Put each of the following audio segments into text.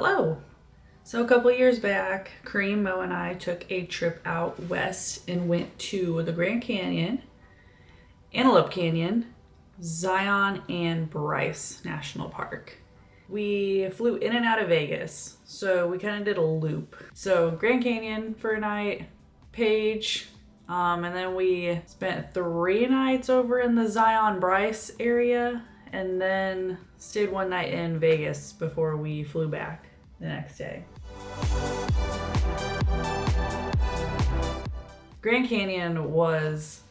Hello. So a couple years back, Kareem, Mo, and I took a trip out west and went to the Grand Canyon, Antelope Canyon, Zion, and Bryce National Park. We flew in and out of Vegas, so we kind of did a loop. So Grand Canyon for a night, Page, and then we spent 3 nights over in the Zion Bryce area, and then stayed one night in Vegas before we flew back the next day. Grand Canyon was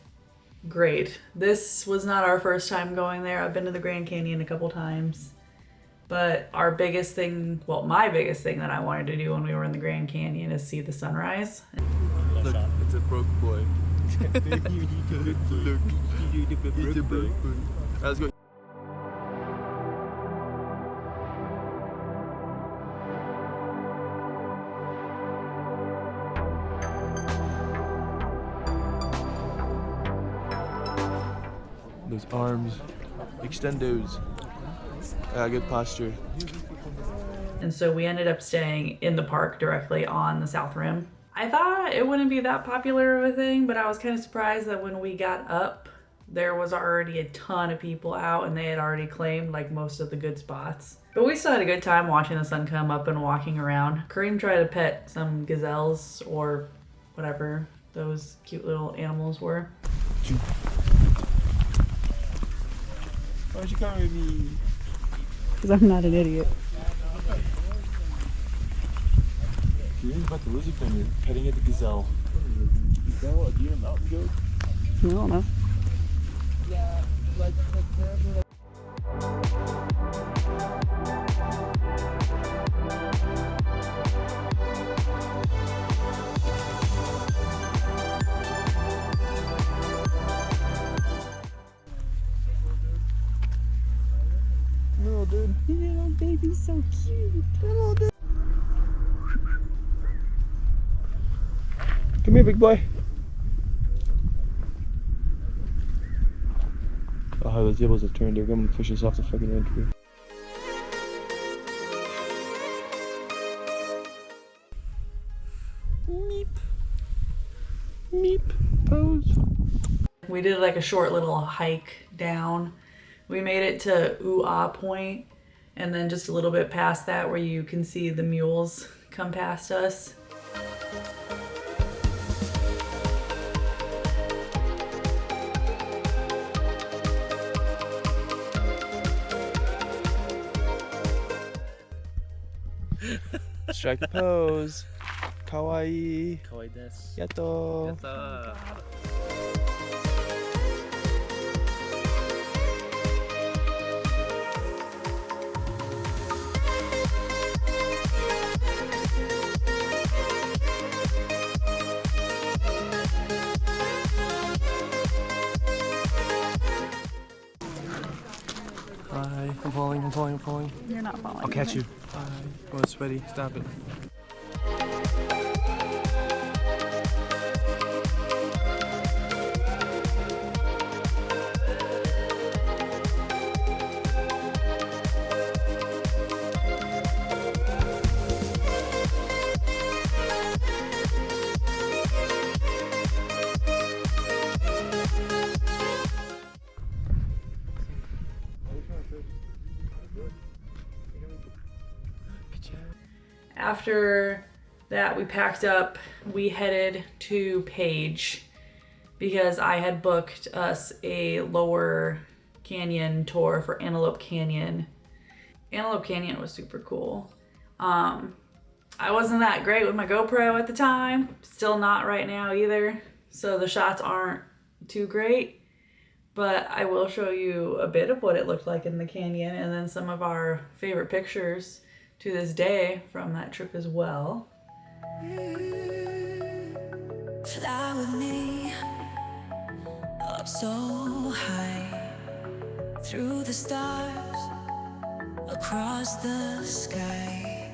great. This was not our first time going there. I've been to the Grand Canyon a couple times. But our biggest thing, well, my biggest thing that I wanted to do when we were in the Grand Canyon is see the sunrise. Look, it's a broke boy. Look, it's a broke boy. Let's go. Those arms, extend those. Good posture. And so we ended up staying in the park directly on the South Rim. I thought it wouldn't be that popular of a thing, but I was kind of surprised that when we got up, there was already a ton of people out and they had already claimed like most of the good spots. But we still had a good time watching the sun come up and walking around. Kareem tried to pet some gazelles or whatever those cute little animals were. Why'd you come with me? Because I'm not an idiot. Kareem's about to lose it from you, petting at the gazelle. Gazelle, a deer, mountain goat? I don't know. Yeah, like little dude. Little baby's so cute. Little dude. Come here, big boy. Oh, how those tables have turned. They're going to push us off the fucking entry. Meep. Meep. Pose. We did like a short little hike down. We made it to Ooh-Ah Point, and then just a little bit past that where you can see the mules come past us. Strike the pose. Kawaii. Kawaii desu. Yato. Yatta. Bye. I'm falling. You're not following. I'll catch you. Bye. Oh, it's sweaty. Stop it. After that, we packed up. We headed to Page because I had booked us a lower canyon tour for Antelope Canyon. Antelope Canyon was super cool. I wasn't that great with my GoPro at the time. Still not right now either. So the shots aren't too great. But I will show you a bit of what it looked like in the canyon and then some of our favorite pictures to this day from that trip as well. Fly with me up so high, through the stars, across the sky.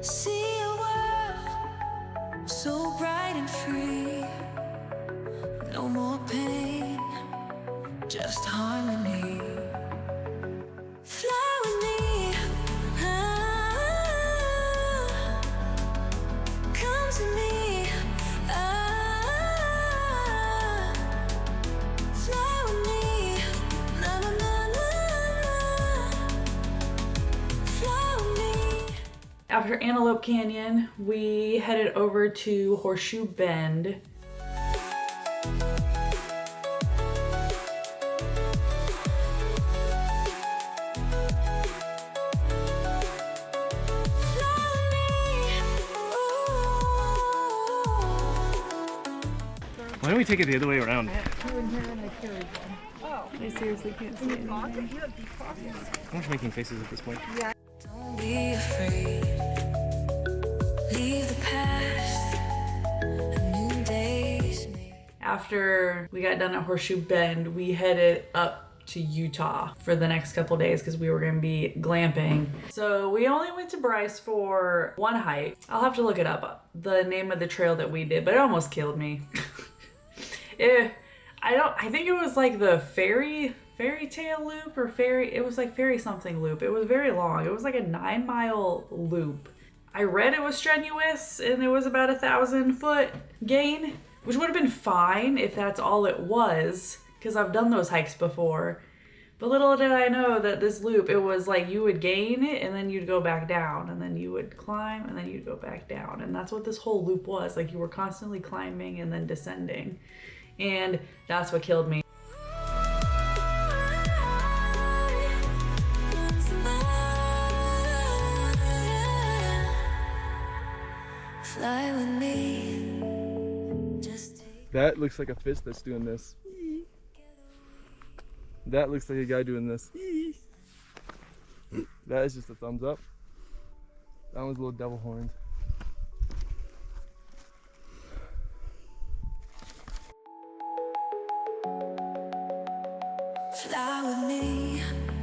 See a world so bright and free. No more pain, just harmony. Fly with me. After Antelope Canyon, we headed over to Horseshoe Bend. Why don't we take it the other way around? I seriously can't see anything. I'm just making faces at this point. Don't be afraid. Leave the past. A new day's made. After we got done at Horseshoe Bend, we headed up to Utah for the next couple days because we were going to be glamping. So we only went to Bryce for one hike. I'll have to look it up, the name of the trail that we did, but it almost killed me. I think it was like the fairy tale loop or it was like fairy something loop. It was very long. It was like a 9-mile loop. I read it was strenuous and it was about 1,000-foot gain, which would have been fine if that's all it was, because I've done those hikes before. But little did I know that this loop, it was like you would gain it and then you'd go back down and then you would climb and then you'd go back down. And that's what this whole loop was. Like you were constantly climbing and then descending. And that's what killed me. Fly with me. Just take That looks like a fish that's doing this. That looks like a guy doing this. That is just a thumbs up. That one's a little devil horned. fly with me.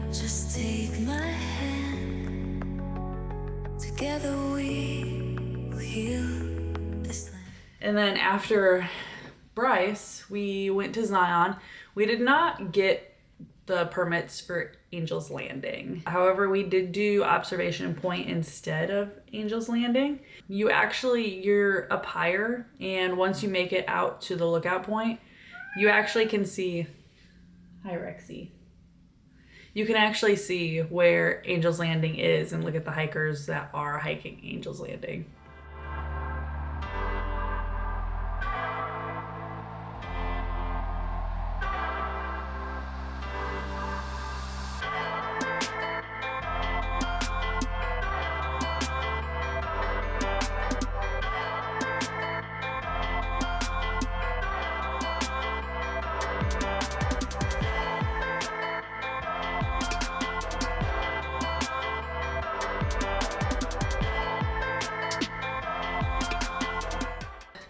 Just take my hand. Together we will heal this land. And then after Bryce, we went to Zion. We did not get the permits for Angel's Landing. However, we did do Observation Point instead of Angel's Landing. You're up higher, and once you make it out to the lookout point, you actually can see, hi Rexy. You can actually see where Angel's Landing is and look at the hikers that are hiking Angel's Landing.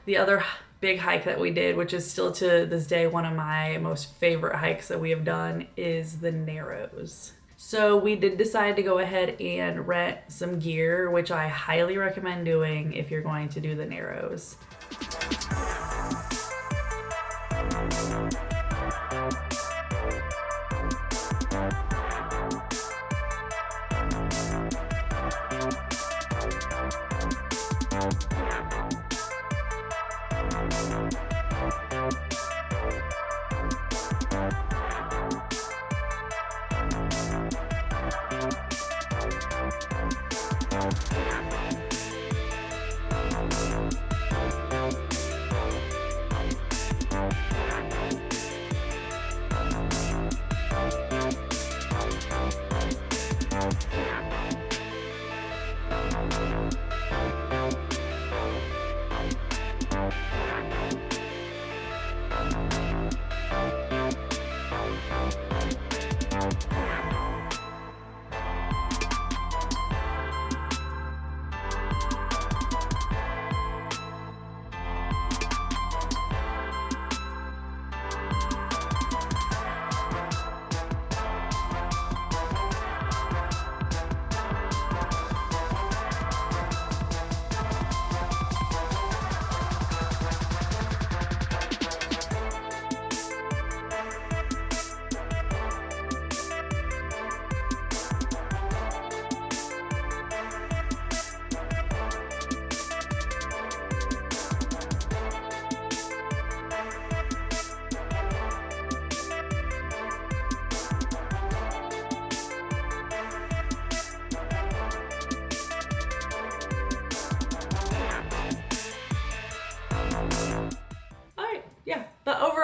The other big hike that we did, which is still to this day one of my most favorite hikes that we have done, is the Narrows. So we did decide to go ahead and rent some gear, which I highly recommend doing if you're going to do the Narrows.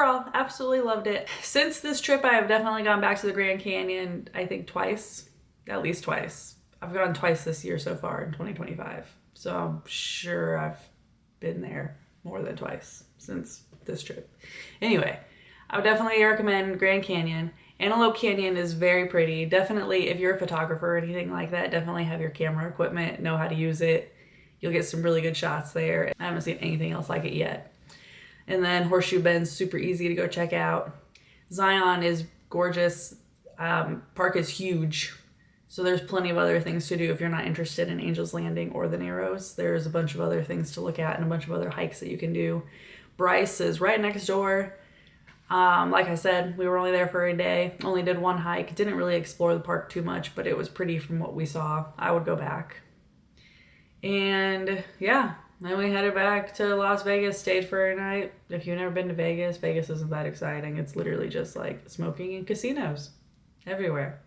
overall, absolutely loved it. Since this trip, I have definitely gone back to the Grand Canyon, I think twice, at least twice. I've gone twice this year so far in 2025. So I'm sure I've been there more than twice since this trip. Anyway, I would definitely recommend Grand Canyon. Antelope Canyon is very pretty. Definitely, if you're a photographer or anything like that, definitely have your camera equipment, know how to use it. You'll get some really good shots there. I haven't seen anything else like it yet. And then Horseshoe Bend's super easy to go check out. Zion is gorgeous. Park is huge. So there's plenty of other things to do if you're not interested in Angel's Landing or the Narrows. There's a bunch of other things to look at and a bunch of other hikes that you can do. Bryce is right next door. Like I said, we were only there for a day. Only did one hike. Didn't really explore the park too much, but it was pretty from what we saw. I would go back. And yeah, then we headed back to Las Vegas, stayed for a night. If you've never been to Vegas, Vegas isn't that exciting. It's literally just like smoking and casinos everywhere.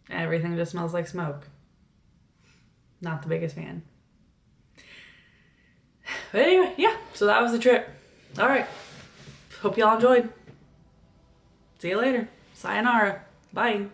Everything just smells like smoke. Not the biggest fan. But anyway, yeah, so that was the trip. All right. Hope y'all enjoyed. See you later. Sayonara. Bye.